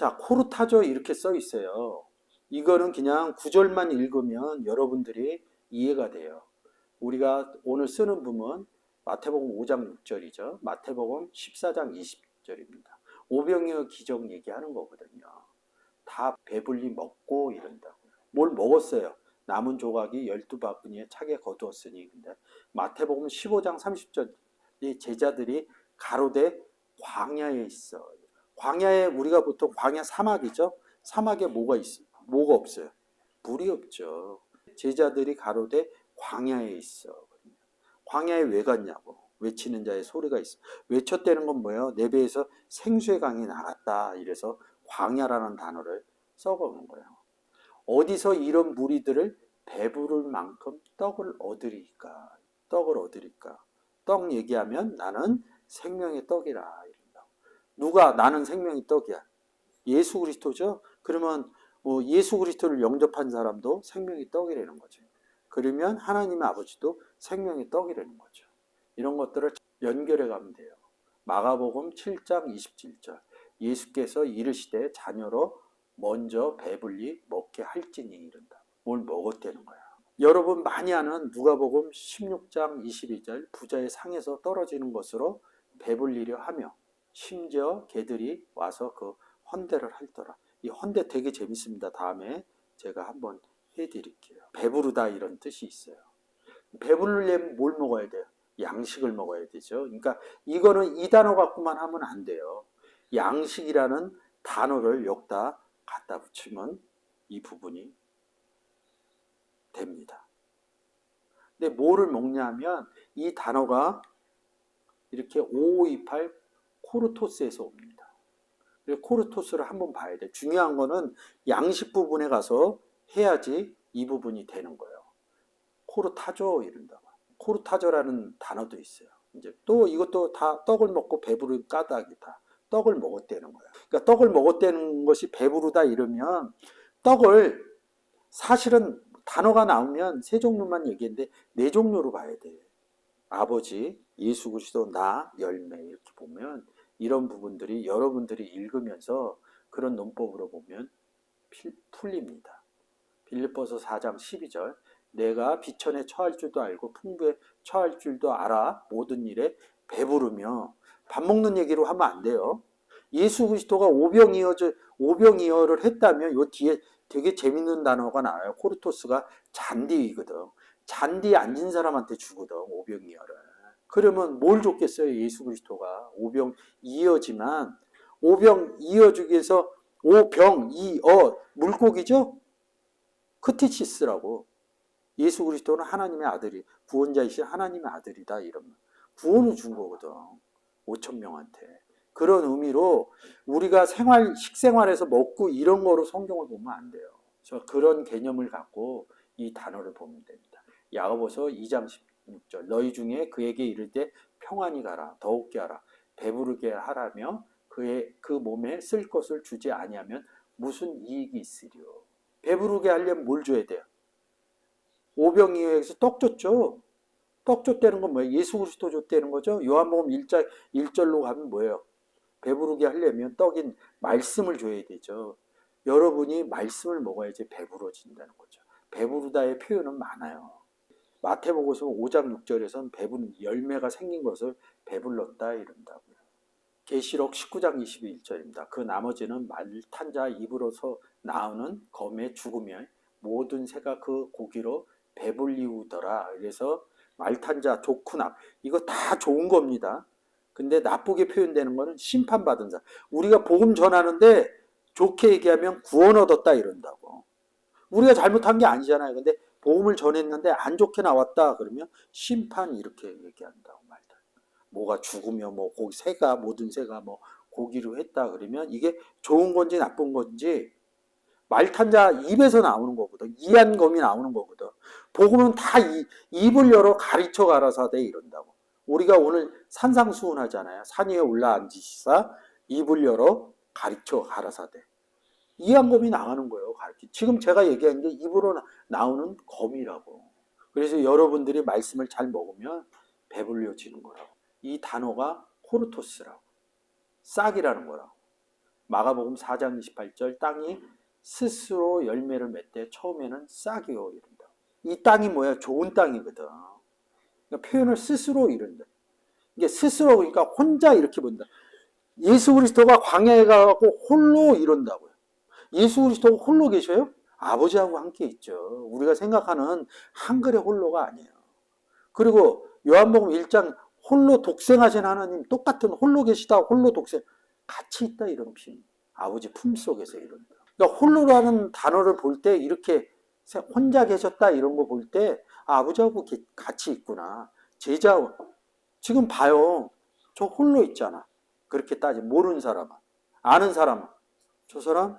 자, 코르타조 이렇게 써 있어요. 이거는 그냥 구절만 읽으면 여러분들이 이해가 돼요. 우리가 오늘 쓰는 부분 마태복음 5장 6절이죠. 마태복음 14장 20절입니다. 오병이어 기적 얘기하는 거거든요. 다 배불리 먹고 이런다고요. 뭘 먹었어요? 남은 조각이 12바구니에 차게 거두었으니. 근데 마태복음 15장 30절 이 제자들이 가로되 광야에 있어. 광야에 우리가 보통 광야 사막이죠. 사막에 뭐가 있어? 뭐가 없어요? 물이 없죠. 제자들이 가로되 광야에 있어. 광야에 왜 갔냐고. 외치는 자의 소리가 있어. 외쳤다는 건 뭐예요? 내 배에서 생수의 강이 나갔다. 이래서 광야라는 단어를 써먹은 거예요. 어디서 이런 무리들을 배부를 만큼 떡을 얻으리까? 떡을 얻으리까? 떡 얘기하면 나는 생명의 떡이라 이런다고. 누가 나는 생명의 떡이야? 예수 그리스도죠. 그러면 예수 그리스도를 영접한 사람도 생명의 떡이라는 거죠. 그러면 하나님의 아버지도 생명의 떡이라는 거죠. 이런 것들을 연결해 가면 돼요. 마가복음 7장 27절 예수께서 이르시되 자녀로 먼저 배불리 먹게 할지니 이른다. 뭘 먹었다는 거야. 여러분 많이 아는 누가복음 16장 22절 부자의 상에서 떨어지는 것으로 배불리려 하며 심지어 개들이 와서 그 헌대를 할더라. 이 헌대 되게 재밌습니다. 다음에 제가 한번 해드릴게요. 배부르다 이런 뜻이 있어요. 배부르려면 뭘 먹어야 돼요? 양식을 먹어야 되죠. 그러니까 이거는 이 단어 갖고만 하면 안 돼요. 양식이라는 단어를 여기다 갖다 붙이면 이 부분이 됩니다. 근데 뭐를 먹냐면 이 단어가 이렇게 5528 코르토스에서 옵니다. 코르토스를 한번 봐야 돼. 중요한 거는 양식 부분에 가서 해야지 이 부분이 되는 거예요. 코르타조 이런다고. 코르타조라는 단어도 있어요. 이제 또 이것도 다 떡을 먹고 배부른 까닭이다. 떡을 먹었다는 거야. 그러니까 떡을 먹었다는 것이 배부르다 이러면 떡을 사실은 단어가 나오면 세 종류만 얘기했는데 네 종류로 봐야 돼. 아버지, 예수 그리스도, 나, 열매 이렇게 보면 이런 부분들이 여러분들이 읽으면서 그런 논법으로 보면 풀립니다. 빌립보서 4장 12절 내가 비천에 처할 줄도 알고 풍부에 처할 줄도 알아 모든 일에 배부르며 밥 먹는 얘기로 하면 안 돼요. 예수 그리스도가 오병이어를 했다면 요 뒤에 되게 재밌는 단어가 나와요. 코르토스가 잔디이거든. 잔디에 앉은 사람한테 주거든 오병이어를. 그러면 뭘 줬겠어요? 예수 그리스도가 오병이어지만 오병이어주기 위해서 오병이어 물고기죠? 크티치스라고. 예수 그리스도는 하나님의 아들이 구원자이신 하나님의 아들이다 이러면 구원을 준 거거든. 5천 명한테. 그런 의미로 우리가 식생활에서 먹고 이런 거로 성경을 보면 안 돼요. 그래서 그런 개념을 갖고 이 단어를 보면 됩니다. 야고보서 2장 16절 너희 중에 그에게 이를 때 평안히 가라 더욱게 하라 배부르게 하라며 그 몸에 쓸 것을 주지 아니하면 무슨 이익이 있으리요. 배부르게 하려면 뭘 줘야 돼요? 오병이어에서 떡 줬죠. 떡 줬다는 건 뭐예요? 예수 그리스도 줬다는 거죠. 요한복음 1절로 가면 뭐예요? 배부르게 하려면 떡인 말씀을 줘야 되죠. 여러분이 말씀을 먹어야지 배부러진다는 거죠. 배부르다의 표현은 많아요. 마태복음서 5장 6절에서는 배부른 열매가 생긴 것을 배불렀다 이런다고요. 계시록 19장 21절입니다. 그 나머지는 말탄 자 입으로서 나오는 검의 죽으며 모든 새가 그 고기로 배불리우더라. 그래서 말탄 자 좋구나. 이거 다 좋은 겁니다. 근데 나쁘게 표현되는 거는 심판받은 자. 우리가 복음 전하는데 좋게 얘기하면 구원 얻었다 이런다고. 우리가 잘못한 게 아니잖아요. 근데 복음을 전했는데 안 좋게 나왔다 그러면 심판 이렇게 얘기한다고 말다. 뭐가 죽으며 뭐 고기 새가 모든 새가 뭐 고기로 했다 그러면 이게 좋은 건지 나쁜 건지 말탄 자 입에서 나오는 거거든. 이한검이 나오는 거거든. 복음은 다 입을 열어 가르쳐 가라사대 이런다고. 우리가 오늘 산상수훈하잖아요. 산 위에 올라앉으시사 입을 열어 가르쳐 가라사대. 이한검이 나가는 거예요. 지금 제가 얘기한 게 입으로 나오는 검이라고. 그래서 여러분들이 말씀을 잘 먹으면 배불려지는 거라고. 이 단어가 코르토스라고. 싹이라는 거라고. 마가복음 4장 28절 땅이 스스로 열매를 맺되 처음에는 싹이요 이른다. 이 땅이 뭐야? 좋은 땅이거든. 그러니까 표현을 스스로 이른다. 이게 스스로 그러니까 혼자 이렇게 본다. 예수 그리스도가 광야에 가고 홀로 이룬다고요. 예수 그리스도가 홀로 계셔요? 아버지하고 함께 있죠. 우리가 생각하는 한글의 홀로가 아니에요. 그리고 요한복음 1장 홀로 독생하신 하나님 똑같은 홀로 계시다 홀로 독생 같이 있다 이런 품 아버지 품속에서 이룬다. 그러니까 홀로라는 단어를 볼 때 이렇게 혼자 계셨다 이런 거 볼 때 아버지하고 같이 있구나. 제자 지금 봐요. 저 홀로 있잖아. 그렇게 따지 모르는 사람은 아는 사람은 저 사람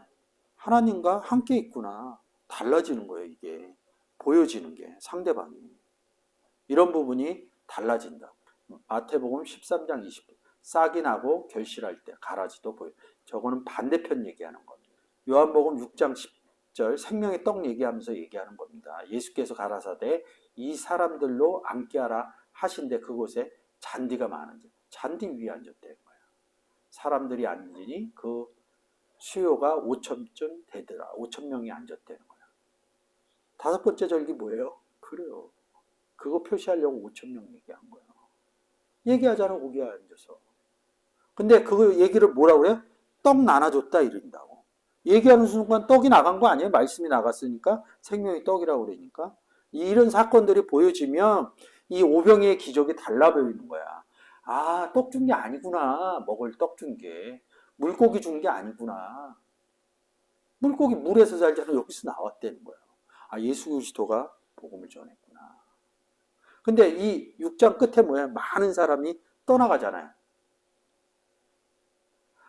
하나님과 함께 있구나. 달라지는 거예요. 이게 보여지는 게 상대방이 이런 부분이 달라진다. 마태복음 13장 20분 싹이 나고 결실할 때 가라지도 보여. 저거는 반대편 얘기하는 겁니다. 요한복음 6장 10절 생명의 떡 얘기하면서 얘기하는 겁니다. 예수께서 가라사대 이 사람들로 앉게 하라 하신데 그곳에 잔디가 많은지 잔디 위에 앉았다는 거야. 사람들이 앉으니 그 수요가 5천쯤 되더라. 5천 명이 앉았다는 거야. 다섯 번째 절기 뭐예요? 그래요. 그거 표시하려고 5천 명 얘기한 거야. 얘기하잖아 거기에 앉아서. 근데 그 얘기를 뭐라 그래요? 떡 나눠줬다 이런다고. 얘기하는 순간 떡이 나간 거 아니에요? 말씀이 나갔으니까 생명의 떡이라고 그러니까. 이런 사건들이 보여지면 이 오병이의 기적이 달라 보이는 거야. 아, 떡 준 게 아니구나. 먹을 떡 준 게. 물고기 준 게 아니구나. 물고기 물에서 살잖아. 여기서 나왔다는 거야. 아, 예수 그리스도가 복음을 전했구나. 근데 이 6장 끝에 뭐야? 많은 사람이 떠나가잖아요.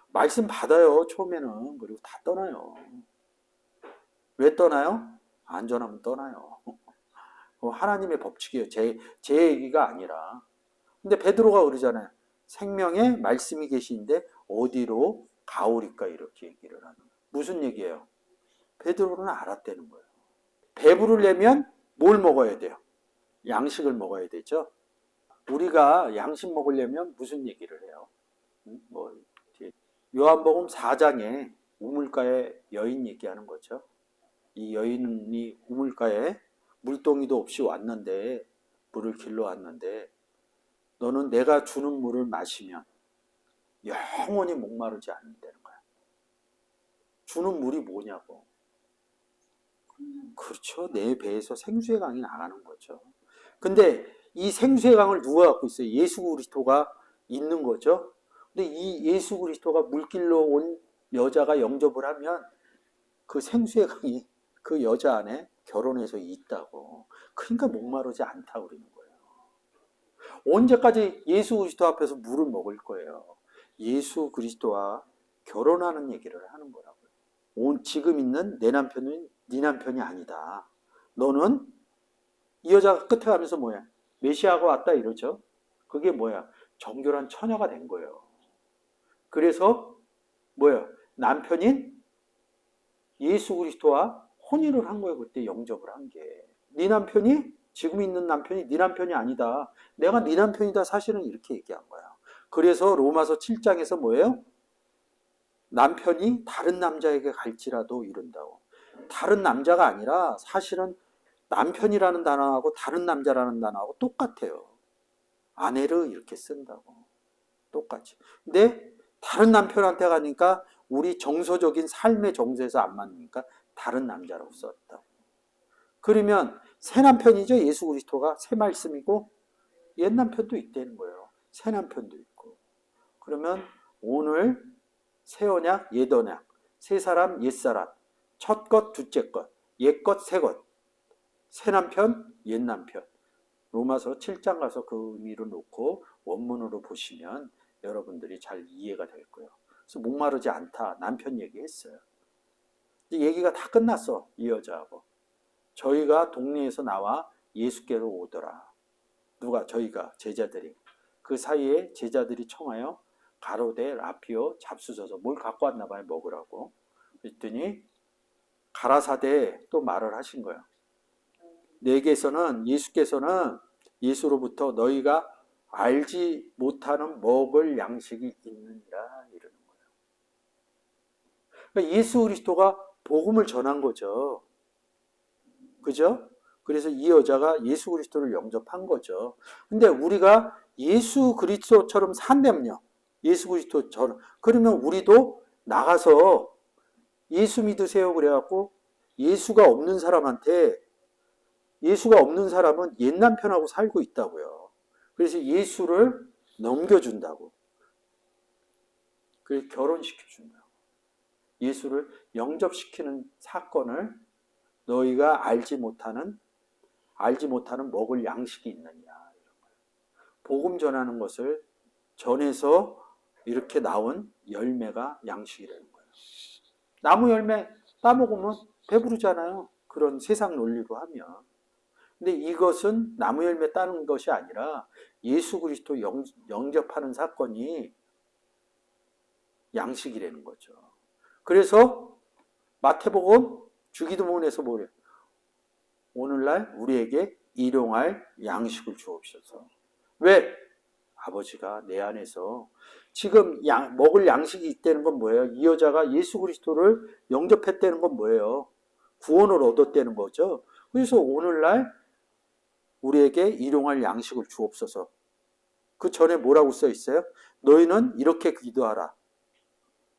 말씀 받아요. 처음에는. 그리고 다 떠나요. 왜 떠나요? 안전하면 떠나요. 하나님의 법칙이에요. 제 얘기가 아니라. 근데 베드로가 그러잖아요. 생명의 말씀이 계신데 어디로 가오리까 이렇게 얘기를 하는 거예요. 무슨 얘기예요? 베드로는 알았다는 거예요. 배부르려면 뭘 먹어야 돼요? 양식을 먹어야 되죠. 우리가 양식 먹으려면 무슨 얘기를 해요? 뭐 요한복음 4장에 우물가에 여인 얘기하는 거죠. 이 여인이 우물가에 물동이도 없이 왔는데 물을 길러 왔는데 너는 내가 주는 물을 마시면 영원히 목마르지 않는다는 거야. 주는 물이 뭐냐고. 그렇죠. 내 배에서 생수의 강이 나가는 거죠. 근데 이 생수의 강을 누가 갖고 있어요? 예수 그리스도가 있는 거죠. 근데 이 예수 그리스도가 물길로 온 여자가 영접을 하면 그 생수의 강이 그 여자 안에 결혼해서 있다고. 그러니까 목마르지 않다고 그러는 거예요. 언제까지 예수 그리스도 앞에서 물을 먹을 거예요? 예수 그리스도와 결혼하는 얘기를 하는 거라고요. 지금 있는 내 남편은 네 남편이 아니다. 너는 이 여자가 끝에 가면서 뭐야? 메시아가 왔다 이러죠. 그게 뭐야? 정결한 처녀가 된 거예요. 그래서 뭐야? 남편인 예수 그리스도와 혼인을 한 거예요. 그때 영접을 한 게. 네 남편이 지금 있는 남편이 네 남편이 아니다. 내가 네 남편이다. 사실은 이렇게 얘기한 거야. 그래서 로마서 7장에서 뭐예요? 남편이 다른 남자에게 갈지라도 이른다고. 다른 남자가 아니라 사실은 남편이라는 단어하고 다른 남자라는 단어하고 똑같아요. 아내를 이렇게 쓴다고. 똑같이. 근데 다른 남편한테 가니까 우리 정서적인 삶의 정서에서 안 맞으니까 다른 남자라고 썼다고. 그러면 새 남편이죠. 예수 그리스도가 새 말씀이고 옛 남편도 있다는 거예요. 새 남편도 있고. 그러면 오늘 새 언약, 옛 언약, 새 사람, 옛 사람, 첫 것, 둘째 것, 옛 것, 새 것, 새 남편, 옛 남편. 로마서 7장 가서 그 의미를 놓고 원문으로 보시면 여러분들이 잘 이해가 될 거예요. 그래서 목마르지 않다. 남편 얘기했어요. 이 얘기가 다 끝났어. 이 여자하고. 저희가 동네에서 나와 예수께로 오더라. 누가? 저희가 제자들이. 그 사이에 제자들이 청하여 가로되 라피오 잡수셔서 뭘 갖고 왔나 봐요. 먹으라고. 그랬더니 가라사대 또 말을 하신 거예요. 내게서는 예수께서는 예수로부터 너희가 알지 못하는 먹을 양식이 있느니라 이러는 거예요. 그러니까 예수 그리스도가 복음을 전한 거죠. 그죠? 그래서 이 여자가 예수 그리스도를 영접한 거죠. 근데 우리가 예수 그리스도처럼 산다면요. 예수 그리스도처럼. 그러면 우리도 나가서 예수 믿으세요 그래갖고 예수가 없는 사람한테 예수가 없는 사람은 옛 남편하고 살고 있다고요. 그래서 예수를 넘겨준다고. 그래서 결혼시켜준다고. 예수를 영접시키는 사건을 너희가 알지 못하는 먹을 양식이 있느냐. 복음 전하는 것을 전해서 이렇게 나온 열매가 양식이 되는 거예요. 나무 열매 따먹으면 배부르잖아요. 그런 세상 논리로 하면. 근데 이것은 나무 열매 따는 것이 아니라 예수 그리스도 영접하는 사건이 양식이라는 거죠. 그래서 마태복음 주기도문에서 뭐래요? 오늘날 우리에게 일용할 양식을 주옵소서. 왜? 아버지가 내 안에서 지금 먹을 양식이 있다는 건 뭐예요? 이 여자가 예수 그리스도를 영접했다는 건 뭐예요? 구원을 얻었다는 거죠. 그래서 오늘날 우리에게 일용할 양식을 주옵소서. 그 전에 뭐라고 써 있어요? 너희는 이렇게 기도하라.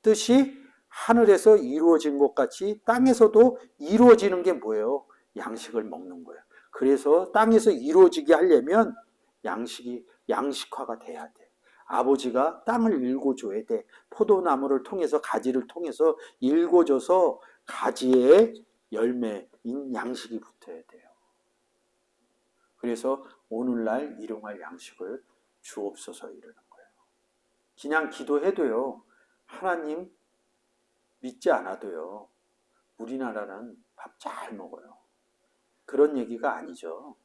뜻이 하늘에서 이루어진 것 같이 땅에서도 이루어지는 게 뭐예요? 양식을 먹는 거예요. 그래서 땅에서 이루어지게 하려면 양식화가 돼야 돼. 아버지가 땅을 일궈줘야 돼. 포도나무를 통해서 가지를 통해서 일궈줘서 가지에 열매인 양식이 붙어야 돼요. 그래서 오늘날 일용할 양식을 주옵소서 이러는 거예요. 그냥 기도해도요. 하나님 믿지 않아도요. 우리나라는 밥 잘 먹어요. 그런 얘기가 아니죠.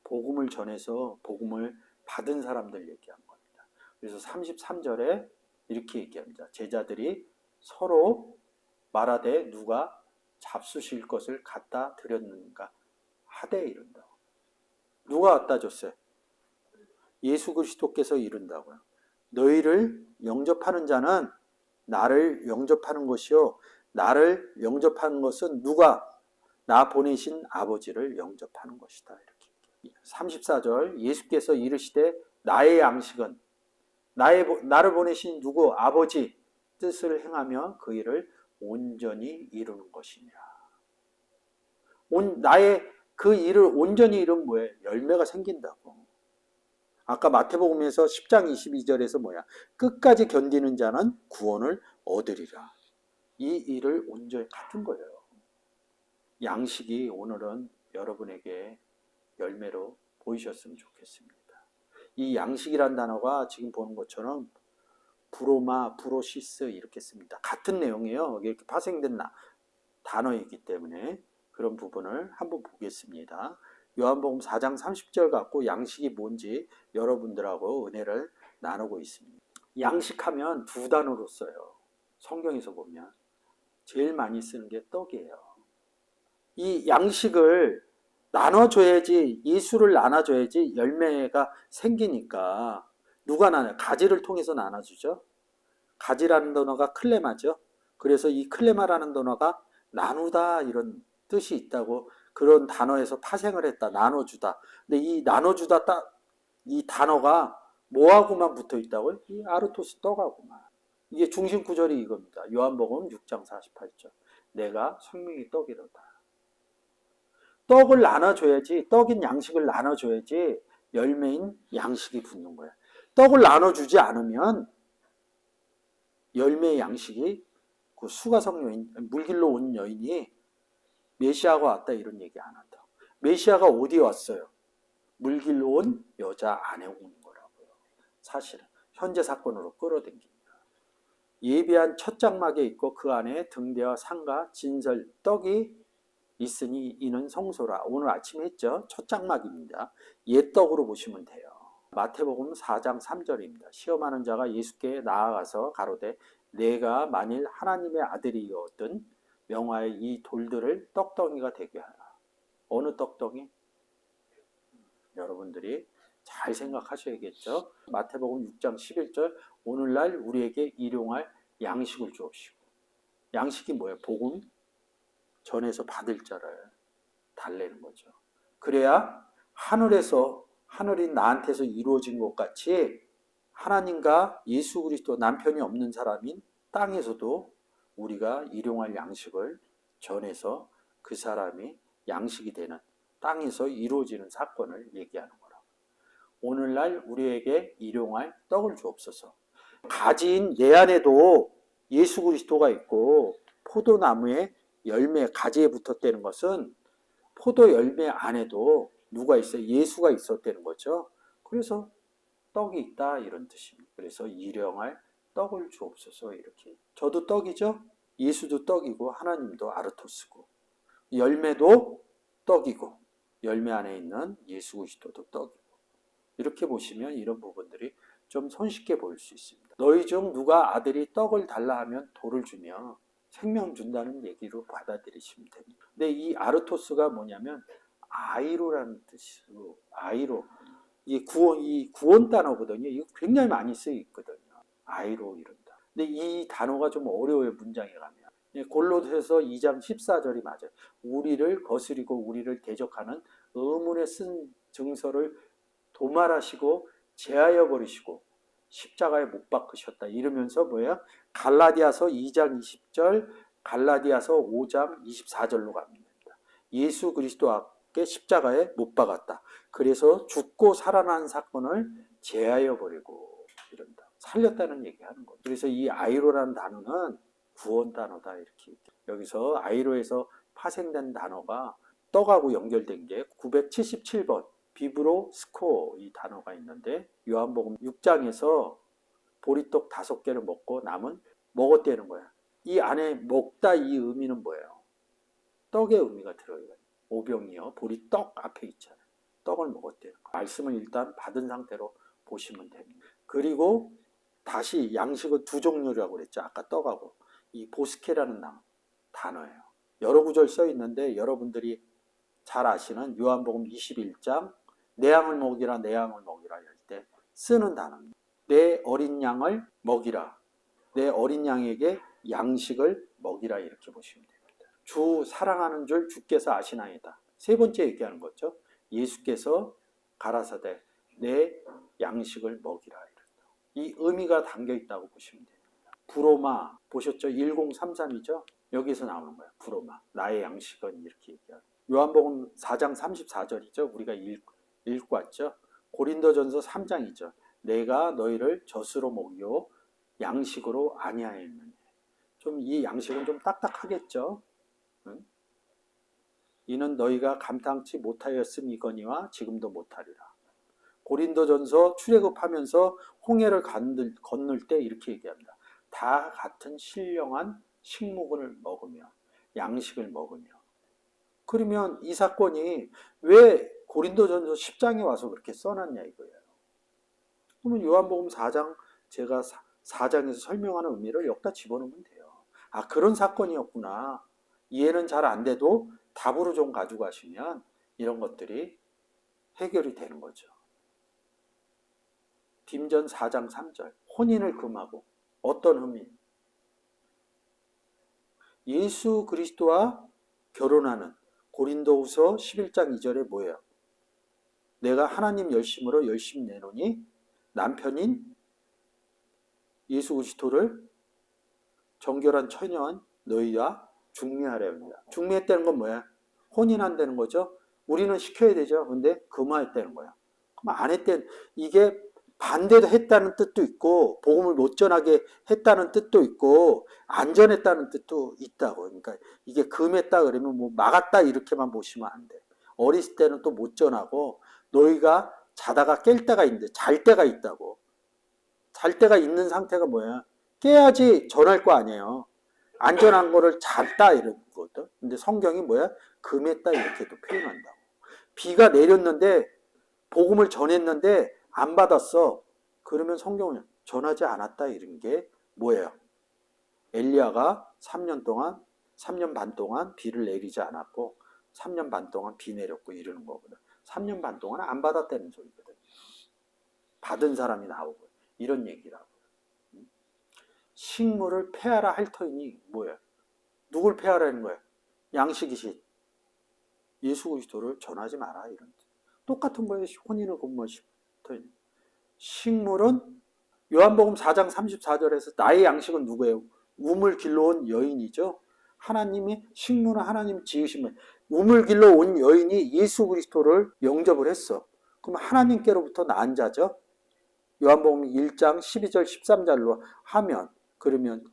복음을 전해서 복음을 받은 사람들 얘기한 겁니다. 그래서 33절에 이렇게 얘기합니다. 제자들이 서로 말하되 누가 잡수실 것을 갖다 드렸는가 하되 이른다고. 누가 갖다 줬어요? 예수 그리스도께서 이른다고요. 너희를 영접하는 자는 나를 영접하는 것이요. 나를 영접하는 것은 누가? 나 보내신 아버지를 영접하는 것이다. 이렇게. 34절 예수께서 이르시되 나의 양식은 나를 보내신 누구? 아버지 뜻을 행하며 그 일을 온전히 이루는 것이니라. 나의 그 일을 온전히 이루면 뭐예요? 열매가 생긴다고. 아까 마태복음에서 10장 22절에서 뭐야? 끝까지 견디는 자는 구원을 얻으리라. 이 일을 온전히 같은 거예요. 양식이 오늘은 여러분에게 열매로 보이셨으면 좋겠습니다. 이 양식이란 단어가 지금 보는 것처럼 브로마, 브로시스 이렇게 씁니다. 같은 내용이에요. 이렇게 파생된 단어이기 때문에 그런 부분을 한번 보겠습니다. 요한복음 4장 30절 갖고 양식이 뭔지 여러분들하고 은혜를 나누고 있습니다. 양식하면 두 단어로 써요. 성경에서 보면 제일 많이 쓰는 게 떡이에요. 이 양식을 나눠줘야지, 예수를 나눠줘야지 열매가 생기니까 누가 나눠요? 가지를 통해서 나눠주죠. 가지라는 단어가 클레마죠. 그래서 이 클레마라는 단어가 나누다 이런 뜻이 있다고 그런 단어에서 파생을 했다. 나눠주다. 근데 이 나눠주다 이 단어가 뭐하고만 붙어 있다고요? 이 아르토스 떡하고만. 이게 중심 구절이 이겁니다. 요한복음 6장 48절. 내가 생명의 떡이로다. 떡을 나눠줘야지, 떡인 양식을 나눠줘야지 열매인 양식이 붙는 거야. 떡을 나눠주지 않으면 열매의 양식이 그 수가성 여인, 물길로 온 여인이 메시아가 왔다 이런 얘기 안 한다. 메시아가 어디 왔어요? 물길로 온 여자 안에 오는 거라고요. 사실은 현재 사건으로 끌어당깁니다. 예비한 첫 장막에 있고 그 안에 등대와 상과 진설 떡이 있으니 이는 성소라. 오늘 아침에 했죠. 첫 장막입니다. 옛 떡으로 보시면 돼요. 마태복음 4장 3절입니다. 시험하는 자가 예수께 나아가서 가로되 내가 만일 하나님의 아들이었든 명하여 이 돌들을 떡덩이가 되게 하라. 어느 떡덩이? 여러분들이 잘 생각하셔야겠죠. 마태복음 6장 11절 오늘날 우리에게 일용할 양식을 주옵시고 양식이 뭐예요? 복음 전해서 받을 자를 달래는 거죠. 그래야 하늘이 나한테서 이루어진 것 같이 하나님과 예수 그리스도 남편이 없는 사람인 땅에서도 우리가 일용할 양식을 전해서 그 사람이 양식이 되는 땅에서 이루어지는 사건을 얘기하는 거라고. 오늘날 우리에게 일용할 떡을 주옵소서. 가지인 내 안에도 예수 그리스도가 있고 포도나무에 열매 가지에 붙었다는 것은 포도 열매 안에도 누가 있어요? 예수가 있었다는 거죠. 그래서 떡이 있다 이런 뜻입니다. 그래서 일용할 떡을 주옵소서 이렇게. 저도 떡이죠. 예수도 떡이고 하나님도 아르토스고 열매도 떡이고 열매 안에 있는 예수 그리스도도 떡이고 이렇게 보시면 이런 부분들이 좀 손쉽게 보일 수 있습니다. 너희 중 누가 아들이 떡을 달라 하면 돌을 주며 생명 준다는 얘기로 받아들이시면 됩니다. 근데 이 아르토스가 뭐냐면 아이로라는 뜻으로 아이로 이 구원 단어거든요. 이거 굉장히 많이 쓰여 있거든요. 아이로 이런다. 근데 이 단어가 좀 어려워요. 문장에 가면. 골로새서 2장 14절이 맞아요. 우리를 거스리고 우리를 대적하는 의문에 쓴 증서를 도말하시고 제하여 버리시고 십자가에 못 박으셨다. 이러면서 뭐예요? 갈라디아서 2장 20절, 갈라디아서 5장 24절로 갑니다. 예수 그리스도께 십자가에 못 박았다. 그래서 죽고 살아난 사건을 제하여 버리고 이런다. 살렸다는 얘기하는 거예요. 그래서 이 아이로라는 단어는 구원 단어다 이렇게. 여기서 아이로에서 파생된 단어가 떡하고 연결된 게 977번 비브로 스코 이 단어가 있는데 요한복음 6장에서 보리떡 5개를 먹고 남은 먹었다는 거야. 이 안에 먹다 이 의미는 뭐예요? 떡의 의미가 들어요. 오병이어 보리떡 앞에 있잖아요. 떡을 먹었대요. 말씀을 일단 받은 상태로 보시면 됩니다. 그리고 다시 양식은 두 종류라고 그랬죠. 아까 떡하고 이 보스케라는 단어예요. 여러 구절 써 있는데 여러분들이 잘 아시는 요한복음 21장 내 양을 먹이라 내 양을 먹이라 할 때 쓰는 단어입니다. 내 어린 양을 먹이라. 내 어린 양에게 양식을 먹이라 이렇게 보시면 됩니다. 주 사랑하는 줄 주께서 아시나이다. 세 번째 얘기하는 거죠. 예수께서 가라사대 내 양식을 먹이라. 이 의미가 담겨 있다고 보시면 됩니다. 부로마 보셨죠? 1033이죠? 여기서 나오는 거예요. 부로마 나의 양식은 이렇게 얘기하는. 요한복음 4장 34절이죠. 우리가 읽고 왔죠. 고린도전서 3장이죠. 내가 너희를 젖으로 먹여 양식으로 아니하였느냐. 좀 이 양식은 좀 딱딱하겠죠. 응? 이는 너희가 감당치 못하였음이거니와 지금도 못하리라. 고린도전서 출애굽하면서 홍해를 건널 때 이렇게 얘기합니다. 다 같은 신령한 식목을 먹으며 양식을 먹으며. 그러면 이 사건이 왜 고린도전서 10장에 와서 그렇게 써놨냐 이거예요. 그러면 요한복음 4장 제가 4장에서 설명하는 의미를 여기다 집어넣으면 돼요. 아 그런 사건이었구나. 이해는 잘 안 돼도 답으로 좀 가져가시면 이런 것들이 해결이 되는 거죠. 빔전 4장 3절 혼인을 금하고 어떤 의미? 예수 그리스도와 결혼하는 고린도후서 11장 2절에 뭐예요? 내가 하나님 열심으로 열심 내노니 남편인 예수 그리스도를 정결한 처녀한 너희와 중매하려 합니다. 중매했다는 건 뭐야? 혼인한다는 거죠. 우리는 시켜야 되죠. 근데 금하했다는 거야. 그럼 안 했다는 이게 반대도 했다는 뜻도 있고 복음을 못 전하게 했다는 뜻도 있고 안 전했다는 뜻도 있다고. 그러니까 이게 금했다 그러면 뭐 막았다 이렇게만 보시면 안 돼. 어렸을 때는 또 못 전하고 너희가 자다가 깰 때가 있는데 잘 때가 있다고. 잘 때가 있는 상태가 뭐야? 깨야지 전할 거 아니에요. 안전한 거를 잤다 이런 거거든. 근데 성경이 뭐야? 금했다 이렇게도 표현한다고. 비가 내렸는데 복음을 전했는데 안 받았어. 그러면 성경은 전하지 않았다 이런 게 뭐예요? 엘리야가 3년 반 동안 비를 내리지 않았고 3년 반 동안 비 내렸고 이러는 거거든. 3년 반 동안 안 받았다는 소리거든. 받은 사람이 나오고 이런 얘기라고. 식물을 폐하라 할 터이니 뭐예요? 누굴 폐하라는 거예요? 양식이신 예수 그리스도를 전하지 마라. 이런 똑같은 거예요. 혼인을 공모하시고. 식물은 요한복음 4장 34절에서 나의 양식은 누구예요? 우물 길러 온 여인이죠. 하나님이 식물은 하나님 지으신 분. 우물 길러 온 여인이 예수 그리스도를 영접을 했어. 그럼 하나님께로부터 난 자죠. 요한복음 1장 12절 13절로 하면 그러면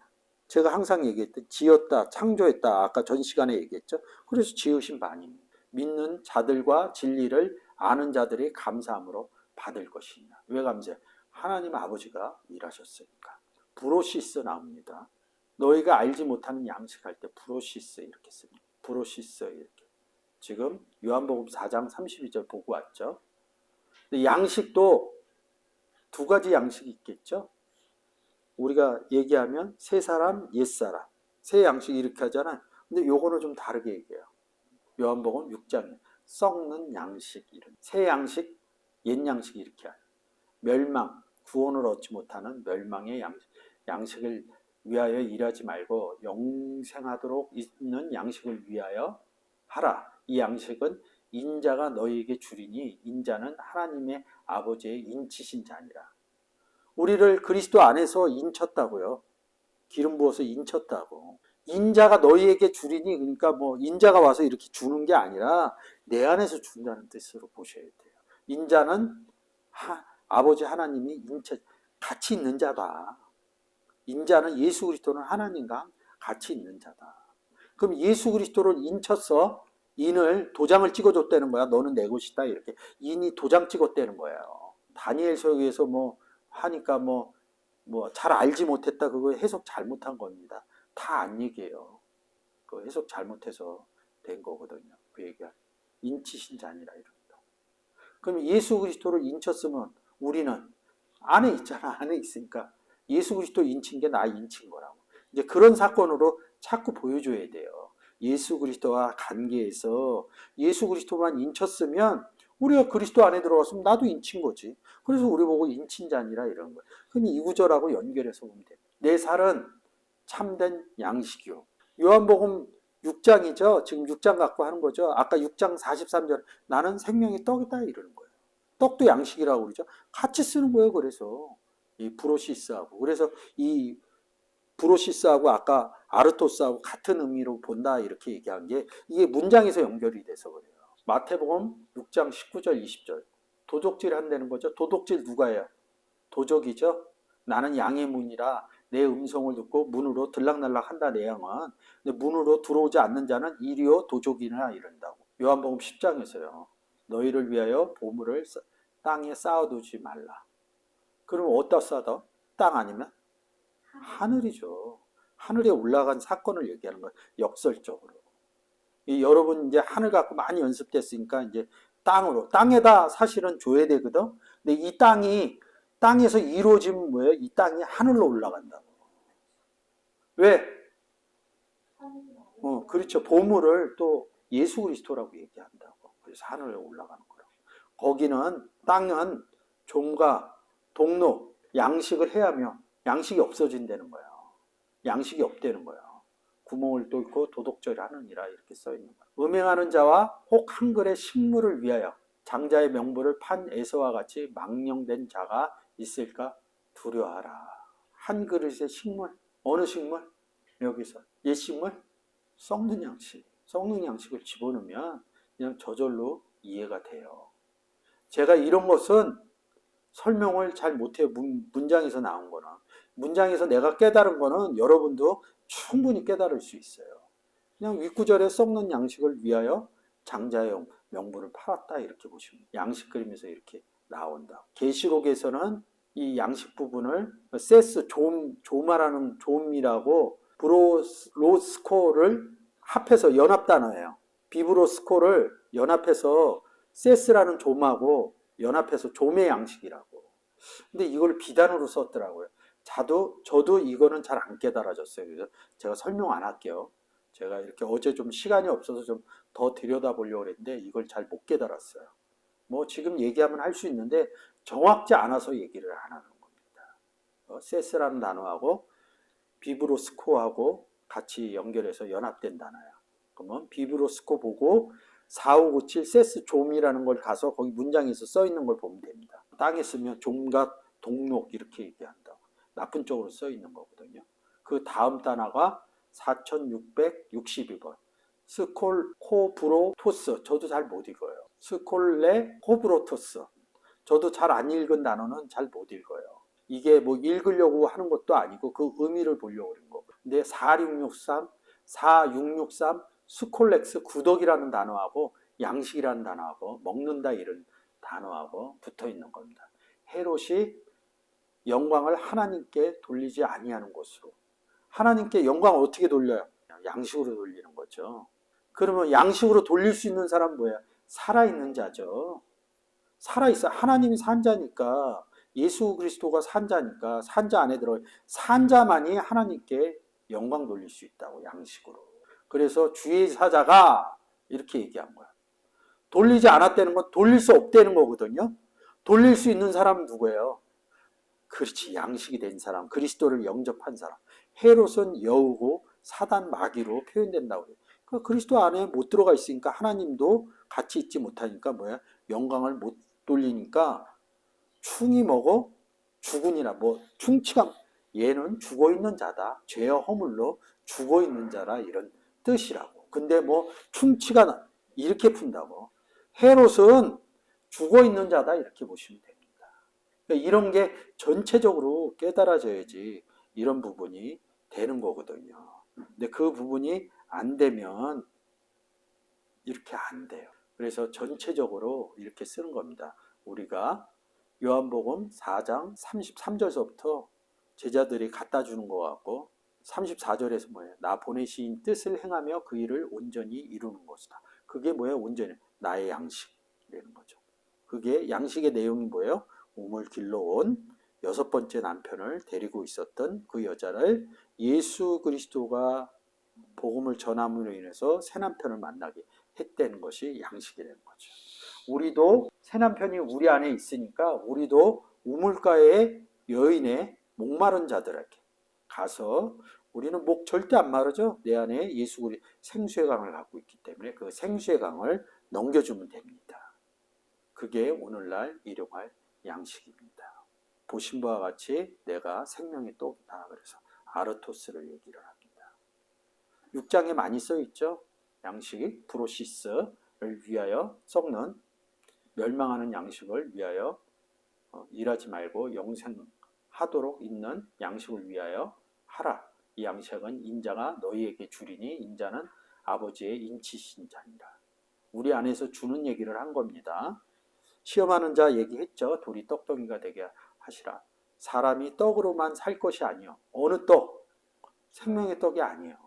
제가 항상 얘기했던 지었다 창조했다 아까 전 시간에 얘기했죠. 그래서 지으신 바니 믿는 자들과 진리를 아는 자들이 감사함으로 받을 것이냐. 왜 감사해? 하나님 아버지가 일하셨으니까. 브로시스 나옵니다. 너희가 알지 못하는 양식할 때 브로시스 이렇게 씁니다. 브로시스 이렇게. 지금 요한복음 4장 32절 보고 왔죠. 근데 양식도 두 가지 양식이 있겠죠. 우리가 얘기하면 새 사람, 옛 사람. 새 양식 이렇게 하잖아요. 근데 요거는 좀 다르게 얘기해요. 요한복음 6장에 썩는 양식 이런. 새 양식, 옛 양식 이렇게 하요. 멸망, 구원을 얻지 못하는 멸망의 양식을 위하여 일하지 말고 영생하도록 있는 양식을 위하여 하라. 이 양식은 인자가 너희에게 주리니 인자는 하나님의 아버지의 인치신 자니라. 우리를 그리스도 안에서 인쳤다고요. 기름 부어서 인쳤다고. 인자가 너희에게 주리니 그러니까 뭐 인자가 와서 이렇게 주는 게 아니라 내 안에서 준다는 뜻으로 보셔야 돼요. 인자는 아버지 하나님이 인쳐 같이 있는 자다. 인자는 예수 그리스도는 하나님과 같이 있는 자다. 그럼 예수 그리스도를 인쳤어. 인을 도장을 찍어줬다는 거야. 너는 내 것이다. 이렇게 인이 도장 찍었다는 거예요. 다니엘서에서 뭐 하니까 뭐 잘 알지 못했다. 그거 해석 잘못한 겁니다. 다 안 얘기해요. 그 해석 잘못해서 된 거거든요. 그 얘기가 인치신 자니라 이럽니다. 그럼 예수 그리스도를 인쳤으면 우리는 안에 있잖아. 안에 있으니까 예수 그리스도 인친 게 나 인친 거라고. 이제 그런 사건으로 자꾸 보여줘야 돼요. 예수 그리스도와 관계에서 예수 그리스도만 인쳤으면 우리가 그리스도 안에 들어갔으면 나도 인친 거지. 그래서 우리 보고 인친 자니라 이런 거예요. 그럼 이 구절하고 연결해서 보면 돼요. 내 살은 참된 양식이요. 요한복음 6장이죠. 지금 6장 갖고 하는 거죠. 아까 6장 43절 나는 생명의 떡이다 이러는 거예요. 떡도 양식이라고 그러죠. 같이 쓰는 거예요. 그래서 이 브로시스하고 그래서 이 브로시스하고 아까 아르토스하고 같은 의미로 본다 이렇게 얘기한 게 이게 문장에서 연결이 돼서 그래요. 마태복음 6장 19절 20절 도적질 한다는 거죠. 도둑질 누가 해요? 도적이죠. 나는 양의 문이라 내 음성을 듣고 문으로 들락날락 한다 내 양은. 근데 문으로 들어오지 않는 자는 이리요 도적이나 이런다고. 요한복음 10장에서요. 너희를 위하여 보물을 땅에 쌓아두지 말라. 그러면 어디다 쌓아둬? 땅 아니면? 하늘이죠. 하늘에 올라간 사건을 얘기하는 거예요. 역설적으로. 여러분 이제 하늘 갖고 많이 연습됐으니까 이제 땅으로. 땅에다 사실은 줘야 되거든. 근데 이 땅에서 이루어지면 뭐예요? 이 땅이 하늘로 올라간다고. 왜? 그렇죠. 보물을 또 예수 그리스도라고 얘기한다고. 그래서 하늘에 올라가는 거라고. 거기는 땅은 종과 동로, 양식을 해야며 양식이 없어진다는 거예요. 양식이 없다는 거예요. 구멍을 뚫고 도둑질 하느니라 이렇게 써 있는 거예요. 음행하는 자와 혹 한글의 식물을 위하여 장자의 명부를 판 에서와 같이 망령된 자가 있을까 두려워하라. 한 그릇의 식물, 어느 식물? 여기서 옛 식물? 썩는 양식. 썩는 양식을 집어넣으면 그냥 저절로 이해가 돼요. 제가 이런 것은 설명을 잘 못해요. 문장에서 나온 거는. 문장에서 내가 깨달은 거는 여러분도 충분히 깨달을 수 있어요. 그냥 윗구절에 썩는 양식을 위하여 장자의 명분을 팔았다 이렇게 보시면 양식 그림에서 이렇게 나온다. 계시록에서는 이 양식 부분을 세스 조마라는 조미라고 브로스코를 합해서 연합 단어예요. 비브로스코를 연합해서 세스라는 조마고 연합해서 조매 양식이라고. 근데 이걸 비단으로 썼더라고요. 저도 이거는 잘 안 깨달아졌어요. 그래서 제가 설명 안 할게요. 제가 이렇게 어제 좀 시간이 없어서 좀 더 들여다보려고 했는데 이걸 잘 못 깨달았어요. 뭐 지금 얘기하면 할 수 있는데 정확지 않아서 얘기를 안 하는 겁니다. 세스라는 단어하고 비브로스코하고 같이 연결해서 연합된 단어야. 그러면 비브로스코 보고 4597 세스 좀이라는 걸 가서 거기 문장에서 써 있는 걸 보면 됩니다. 땅에 쓰면 좀과 동록 이렇게 얘기한다고. 나쁜 쪽으로 써 있는 거거든요. 그 다음 단어가 4662번. 스콜코브로토스. 저도 잘 못 읽어요. 스콜레코브로토스. 저도 잘 안 읽은 단어는 잘 못 읽어요. 이게 뭐 읽으려고 하는 것도 아니고 그 의미를 보려고 그런 거. 근데 4663 스콜렉스 구덕이라는 단어하고 양식이라는 단어하고 먹는다 이런 단어하고 붙어 있는 겁니다. 헤롯이 영광을 하나님께 돌리지 아니하는 것으로. 하나님께 영광을 어떻게 돌려요? 양식으로 돌리는 거죠. 그러면 양식으로 돌릴 수 있는 사람은 뭐야? 살아있는 자죠. 살아있어. 하나님이 산 자니까, 예수 그리스도가 산 자니까, 산 자 안에 들어가 산 자만이 하나님께 영광 돌릴 수 있다고, 양식으로. 그래서 주의 사자가 이렇게 얘기한 거야. 돌리지 않았다는 건 돌릴 수 없다는 거거든요. 돌릴 수 있는 사람은 누구예요? 그렇지, 양식이 된 사람, 그리스도를 영접한 사람. 헤롯은 여우고 사단 마귀로 표현된다고 그래요. 그 그리스도 안에 못 들어가 있으니까 하나님도 같이 있지 못하니까 뭐야? 영광을 못 돌리니까 충이 먹어 죽으니라. 뭐 충치가 얘는 죽어 있는 자다. 죄와 허물로 죽어 있는 자라 이런 뜻이라고. 근데 뭐 충치가 이렇게 푼다고. 헤롯은 죽어 있는 자다 이렇게 보시면 됩니다. 그러니까 이런 게 전체적으로 깨달아져야지 이런 부분이 되는 거거든요. 근데 그 부분이 안 되면 이렇게 안 돼요. 그래서 전체적으로 이렇게 쓰는 겁니다. 우리가 요한복음 4장 33절서부터 제자들이 갖다 주는 것 같고 34절에서 뭐예요? 나 보내신 뜻을 행하며 그 일을 온전히 이루는 것이다. 그게 뭐예요? 온전히 나의 양식이라는 거죠. 그게 양식의 내용이 뭐예요? 우물 길러온 6번째 남편을 데리고 있었던 그 여자를 예수 그리스도가 복음을 전함으로 인해서 새 남편을 만나게 했다는 것이 양식이라는 거죠. 우리도 새 남편이 우리 안에 있으니까 우리도 우물가의 여인의 목마른 자들에게 가서 우리는 목 절대 안 마르죠. 내 안에 예수 그리스도 생수의 강을 갖고 있기 때문에 그 생수의 강을 넘겨주면 됩니다. 그게 오늘날 일용할 양식입니다. 보신 바와 같이 내가 생명의 떡이다. 그래서 아르토스를 얘기를 합니다. 6장에 많이 써 있죠. 양식이 브로시스를 위하여 썩는 멸망하는 양식을 위하여 일하지 말고 영생하도록 있는 양식을 위하여 하라. 이 양식은 인자가 너희에게 주리니 인자는 아버지의 인치신 자니라. 우리 안에서 주는 얘기를 한 겁니다. 시험하는 자 얘기했죠. 돌이 떡덩이가 되게 하시라. 사람이 떡으로만 살 것이 아니요. 어느 떡? 생명의 떡이 아니에요.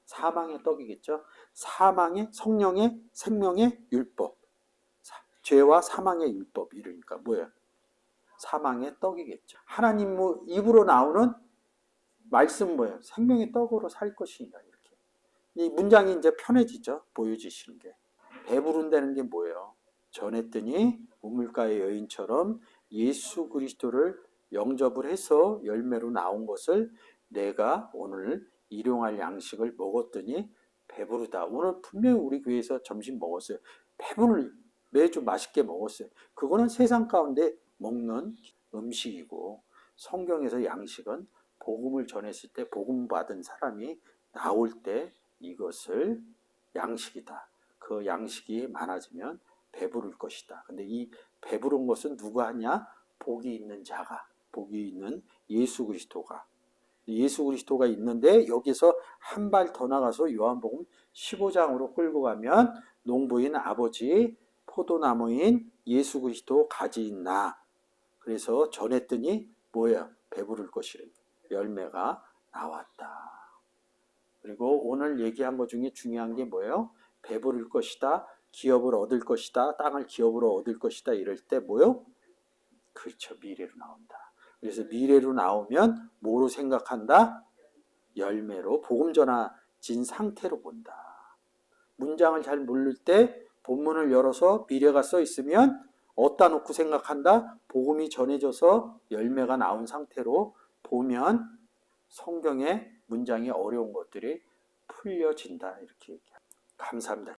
사망의 떡이겠죠. 사망의 성령의 생명의 율법. 죄와 사망의 율법 이러니까 뭐예요? 사망의 떡이겠죠. 하나님 입으로 나오는 말씀 뭐예요? 생명의 떡으로 살 것이니라 이렇게. 이 문장이 이제 편해지죠. 보여지시는 게. 배부른다는 게 뭐예요? 전했더니 우물가의 여인처럼 예수 그리스도를 영접을 해서 열매로 나온 것을 내가 오늘 일용할 양식을 먹었더니 배부르다. 오늘 분명히 우리 교회에서 점심 먹었어요. 배부를 매주 맛있게 먹었어요. 그거는 세상 가운데 먹는 음식이고 성경에서 양식은 복음을 전했을 때 복음 받은 사람이 나올 때 이것을 양식이다. 그 양식이 많아지면 배부를 것이다. 근데 이 배부른 것은 누가 하냐? 복이 있는 자가, 복이 있는 예수 그리스도가. 예수 그리스도가 있는데 여기서 한 발 더 나가서 요한복음 15장으로 끌고 가면 농부인 아버지, 포도나무인 예수 그리스도 가지인 나. 그래서 전했더니 뭐야? 배부를 것이래. 열매가 나왔다. 그리고 오늘 얘기한 것 중에 중요한 게 뭐예요? 배부를 것이다. 기업을 얻을 것이다. 땅을 기업으로 얻을 것이다. 이럴 때 뭐요? 그렇죠. 미래로 나온다. 그래서 미래로 나오면 뭐로 생각한다? 열매로 복음 전하진 상태로 본다. 문장을 잘 모를 때 본문을 열어서 미래가 써 있으면 어디다 놓고 생각한다? 복음이 전해져서 열매가 나온 상태로 보면 성경의 문장이 어려운 것들이 풀려진다. 이렇게 얘기합니다. 감사합니다.